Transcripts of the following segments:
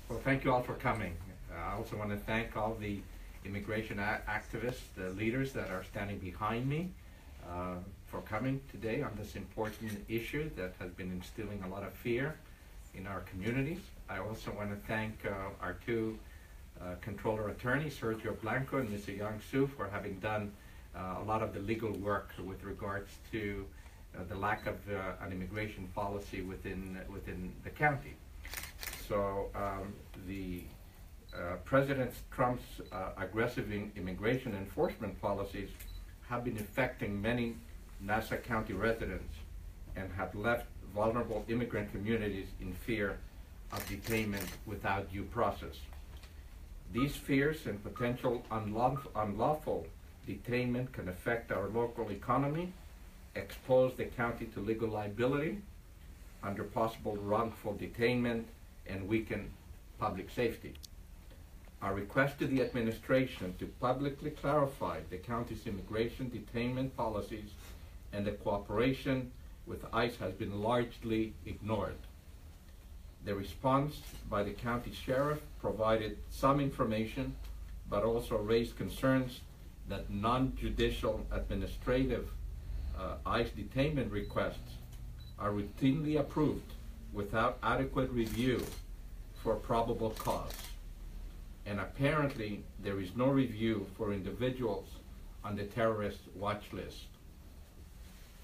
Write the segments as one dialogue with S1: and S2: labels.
S1: Well, thank you all for coming. I also want to thank all the immigration activists, the leaders that are standing behind me for coming today on this important issue that has been instilling a lot of fear in our communities. I also want to thank our two Comptroller attorneys, Sergio Blanco and Mr. Yang Su, for having done a lot of the legal work with regards to the lack of an immigration policy within the county. So the President Trump's aggressive immigration enforcement policies have been affecting many Nassau County residents and have left vulnerable immigrant communities in fear of detainment without due process. These fears and potential unlawful detainment can affect our local economy, expose the county to legal liability under possible wrongful detainment, and weaken public safety. Our request to the administration to publicly clarify the county's immigration detainment policies and the cooperation with ICE has been largely ignored. The response by the county sheriff provided some information, but also raised concerns that non-judicial administrative ICE detainment requests are routinely approved without adequate review for probable cause. And apparently there is no review for individuals on the terrorist watch list.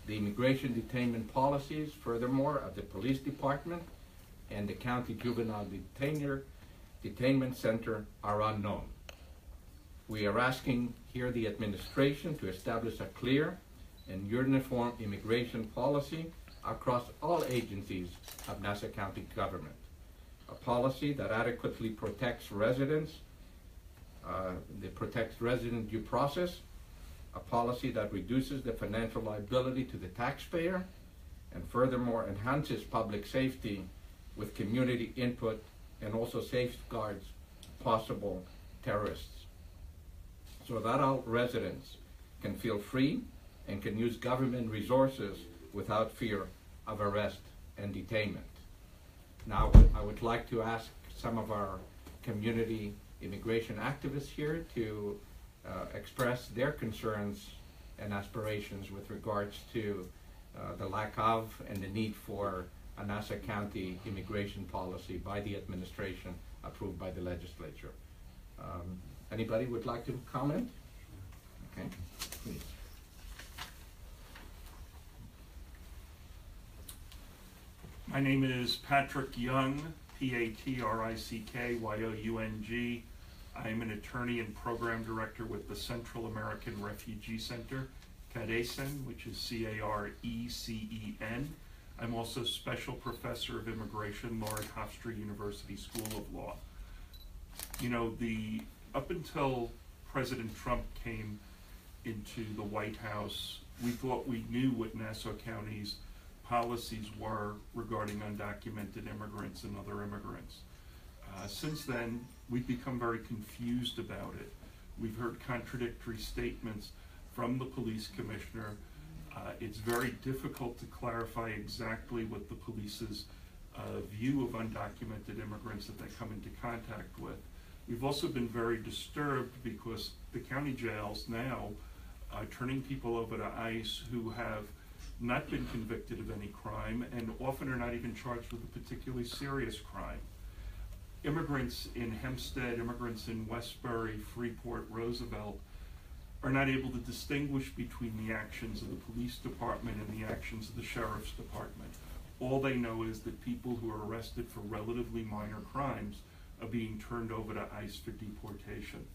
S1: The immigration detainment policies, furthermore, of the police department and the county juvenile detainment center are unknown. We are asking here the administration to establish a clear and uniform immigration policy across all agencies of Nassau County government. A policy that adequately protects residents, protects resident due process, a policy that reduces the financial liability to the taxpayer, and furthermore enhances public safety with community input and also safeguards possible terrorists, so that our residents can feel free and can use government resources without fear of arrest and detainment. Now, I would like to ask some of our community immigration activists here to express their concerns and aspirations with regards to the lack of and the need for a Nassau County immigration policy by the administration approved by the legislature. Anybody would like to comment? Okay, please.
S2: My name is Patrick Young, Patrickyoung. I am an attorney and program director with the Central American Refugee Center, CARECEN, which is C-A-R-E-C-E-N. I'm also special professor of immigration law at Hofstra University School of Law. You know, up until President Trump came into the White House, we thought we knew what Nassau County's policies were regarding undocumented immigrants and other immigrants. Since then, we've become very confused about it. We've heard contradictory statements from the police commissioner. It's very difficult to clarify exactly what the police's view of undocumented immigrants that they come into contact with. We've also been very disturbed because the county jails now are turning people over to ICE who have not been convicted of any crime and often are not even charged with a particularly serious crime. Immigrants in Hempstead, immigrants in Westbury, Freeport, Roosevelt are not able to distinguish between the actions of the police department and the actions of the sheriff's department. All they know is that people who are arrested for relatively minor crimes are being turned over to ICE for deportation.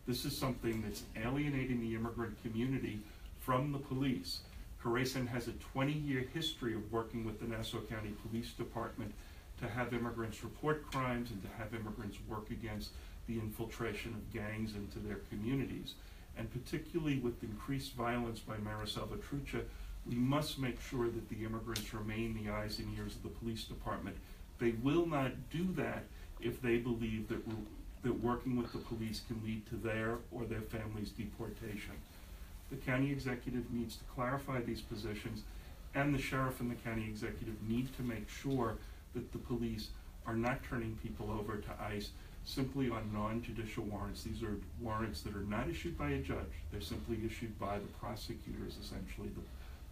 S2: This is something that's alienating the immigrant community from the police. CARECEN has a 20-year history of working with the Nassau County Police Department to have immigrants report crimes and to have immigrants work against the infiltration of gangs into their communities. And particularly with increased violence by Mayor Salvatrucha, we must make sure that the immigrants remain the eyes and ears of the police department. They will not do that if they believe that working with the police can lead to their or their family's deportation. The county executive needs to clarify these positions, and the sheriff and the county executive need to make sure that the police are not turning people over to ICE simply on non-judicial warrants. These are warrants that are not issued by a judge. They're simply issued by the prosecutors, essentially,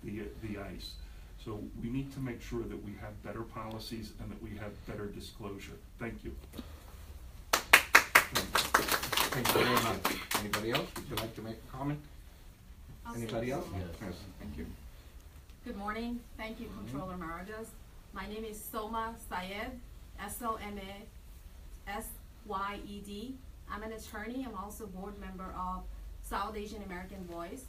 S2: the ICE. So we need to make sure that we have better policies and that we have better disclosure. Thank you.
S1: Thank you very much. Anybody else? Would you like to make a comment? Anybody else? Yes. Thank you.
S3: Good morning. Thank you, Comptroller Maragos. My name is Soma Syed, S-O-M-A-S-Y-E-D. I'm an attorney. I'm also board member of South Asian American Voice.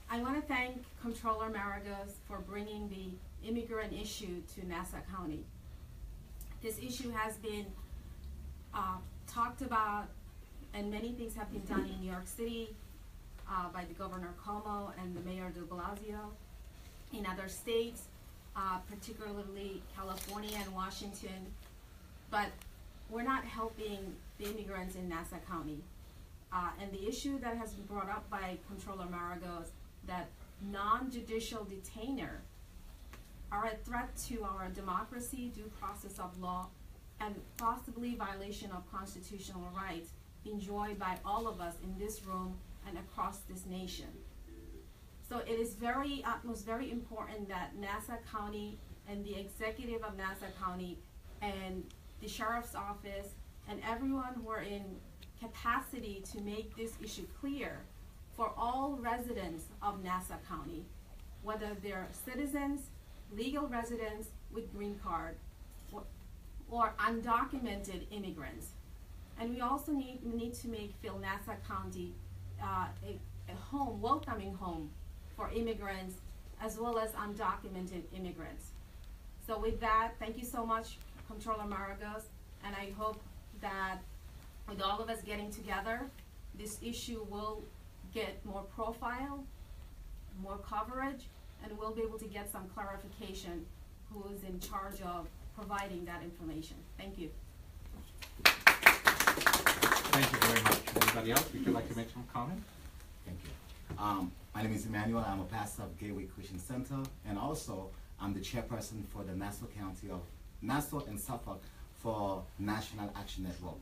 S3: I want to thank Comptroller Maragos for bringing the immigrant issue to Nassau County. This issue has been talked about, and many things have been done in New York City by the Governor Cuomo and the Mayor de Blasio. In other states, particularly California and Washington, but we're not helping the immigrants in Nassau County. And the issue that has been brought up by Comptroller Maragos, that non-judicial detainers are a threat to our democracy, due process of law, and possibly violation of constitutional rights enjoyed by all of us in this room and across this nation. So it is very important that Nassau County and the executive of Nassau County and the sheriff's office and everyone who are in capacity to make this issue clear for all residents of Nassau County, whether they're citizens, legal residents with green card, or undocumented immigrants. And we also need to feel Nassau County a home, welcoming home for immigrants as well as undocumented immigrants. So with that, thank you so much, Comptroller Maragos, and I hope that with all of us getting together, this issue will get more profile, more coverage, and we'll be able to get some clarification who is in charge of providing that information. Thank you.
S1: Thank you very much. Anybody else? Would you like to make some comment?
S4: Thank you. My name is Emmanuel. I'm a pastor of Gateway Christian Center, and also I'm the chairperson for the Nassau County of Nassau and Suffolk for National Action Network.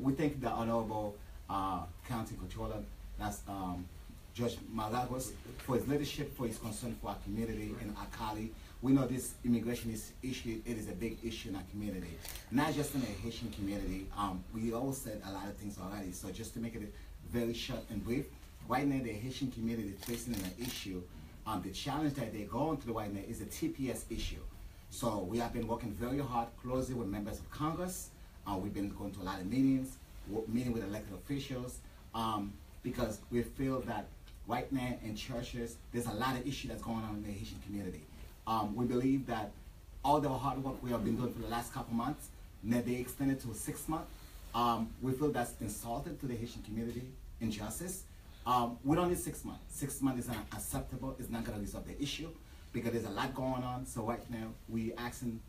S4: We thank the Honorable County Controller, that's Judge Maragos, for his leadership, for his concern for our community and our colleague. We know this immigration issue, it is a big issue in our community, not just in the Haitian community. We all said a lot of things already, so just to make it very short and brief, right now the Haitian community is facing an issue. The challenge that they're going through right now is a TPS issue. So we have been working very hard, closely with members of Congress. We've been going to a lot of meetings, meeting with elected officials, because we feel that right now in churches, there's a lot of issues that's going on in the Haitian community. We believe that all the hard work we have been doing for the last couple months, now they extended to 6 months. We feel that's insulted to the Haitian community, injustice. We don't need 6 months. 6 months is not acceptable. It's not going to resolve the issue because there's a lot going on. So right now, we asking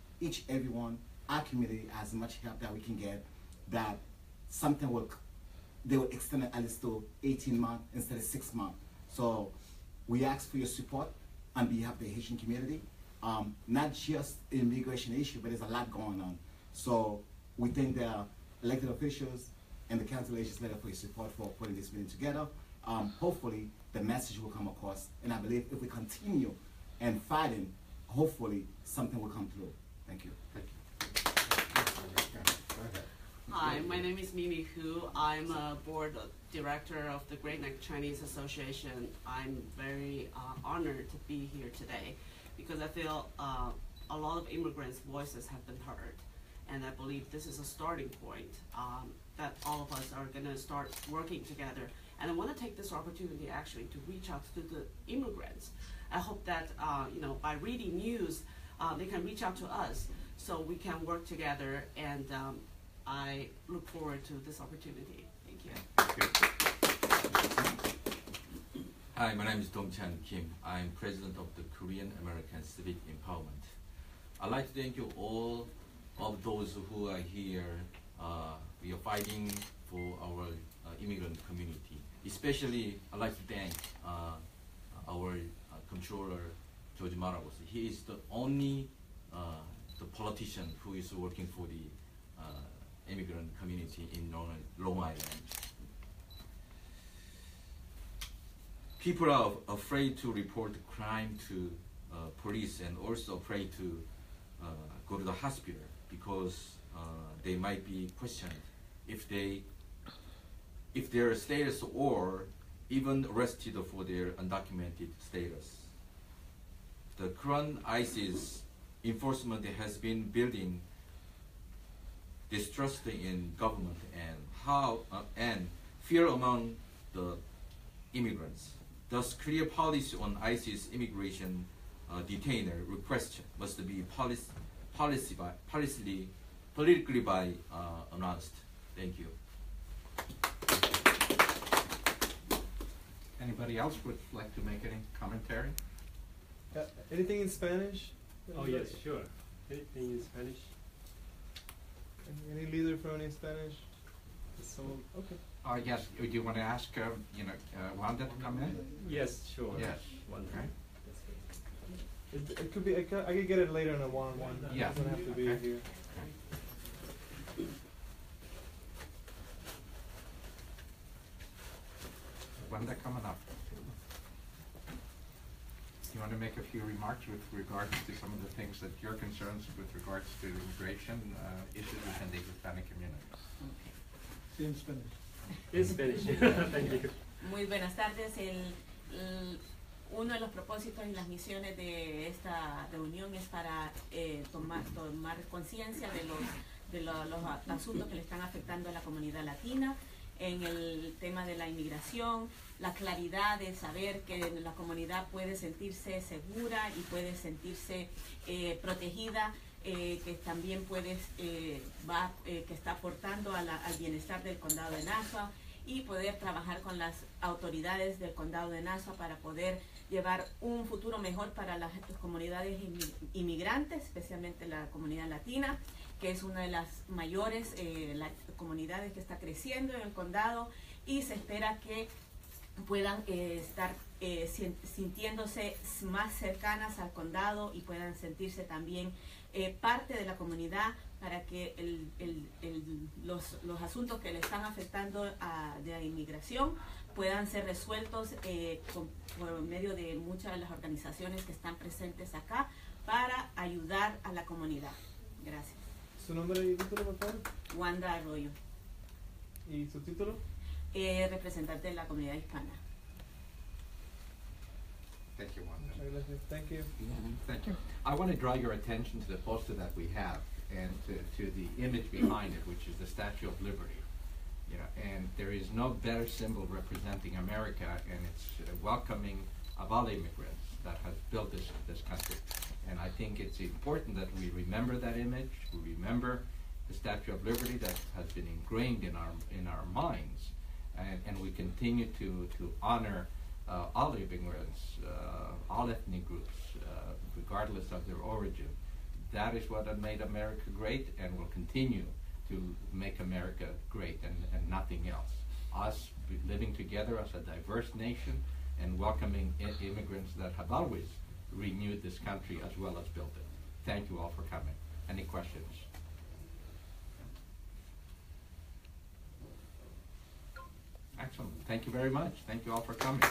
S4: everyone, our community, as much help that we can get, that something they will extend it at least to 18 months instead of 6 months. So we ask for your support on behalf of the Haitian community, not just the immigration issue, but there's a lot going on. So we thank the elected officials and the county legislature for your support for putting this meeting together. Hopefully the message will come across, and I believe if we continue and fighting, hopefully something will come through. Thank you.
S1: Thank you.
S5: Hi, my name is Mimi Hu. I'm a board director of the Great Neck Chinese Association. I'm very honored to be here today because I feel a lot of immigrants' voices have been heard. And I believe this is a starting point that all of us are going to start working together. And I want to take this opportunity actually to reach out to the immigrants. I hope that by reading news, they can reach out to us so we can work together. And I look forward to this opportunity. Thank you.
S6: Hi, my name is Dong-chan Kim. I'm president of the Korean American Civic Empowerment. I'd like to thank you all of those who are here. We are fighting for our immigrant community. Especially, I'd like to thank our controller, Judge Maragos. He is the only the politician who is working for the immigrant community in Long Island. People are afraid to report crime to police and also afraid to go to the hospital because they might be questioned if their status or even arrested for their undocumented status. The current ICE's enforcement has been building distrust in government and fear among the immigrants. Thus, clear policy on ICE's immigration detainer request must be politically announced. Thank you.
S1: Anybody else would like to make any commentary?
S7: Anything in Spanish?
S8: Oh yes, sure. Anything in Spanish?
S7: Any leader from any Spanish? Someone? Okay.
S1: Yes. Do you want to ask, Wanda to come in?
S8: Yes, sure.
S1: Yes.
S8: Wonderful.
S1: Okay.
S7: It could be. I could get it later in a one-on-one.
S1: Yeah.
S7: It doesn't have to be
S1: Okay.
S7: here.
S1: Wanda coming up. You want to make a few remarks with regards to some of the things that your concerns with regards to immigration issues within the Hispanic community?
S8: In Spanish. Thank you.
S3: Muy buenas tardes. Uno de los propósitos y las misiones de esta reunión es para tomar conciencia de los asuntos que le están afectando a la comunidad latina en el tema de la inmigración, la claridad de saber que la comunidad puede sentirse segura y puede sentirse protegida, que también que está aportando al bienestar del condado de Nassau, y poder trabajar con las autoridades del condado de Nassau para poder llevar un futuro mejor para las comunidades inmigrantes, especialmente la comunidad latina, que es una de las mayores comunidades que está creciendo en el condado, y se espera que puedan estar sintiéndose más cercanas al condado y puedan sentirse también parte de la comunidad, para que los asuntos que le están afectando de la inmigración puedan ser resueltos por medio de muchas de las organizaciones que están presentes acá para ayudar a la comunidad. Gracias.
S7: ¿Su nombre y título, por favor?
S3: Wanda Arroyo.
S7: ¿Y su título?
S3: Representante de la comunidad hispana.
S1: Thank you, Wanda.
S7: Thank you.
S1: Thank you. I want to draw your attention to the poster that we have and to the image behind it, which is the Statue of Liberty. You know, and there is no better symbol representing America and its welcoming of all immigrants that has built this country. And I think it's important that we remember that image. We remember the Statue of Liberty that has been ingrained in our minds, and we continue to honor all immigrants, all ethnic groups, regardless of their origin. That is what made America great and will continue to make America great and nothing else. Us living together as a diverse nation and welcoming immigrants that have always renewed this country as well as built it. Thank you all for coming. Any questions? Excellent. Thank you very much. Thank you all for coming.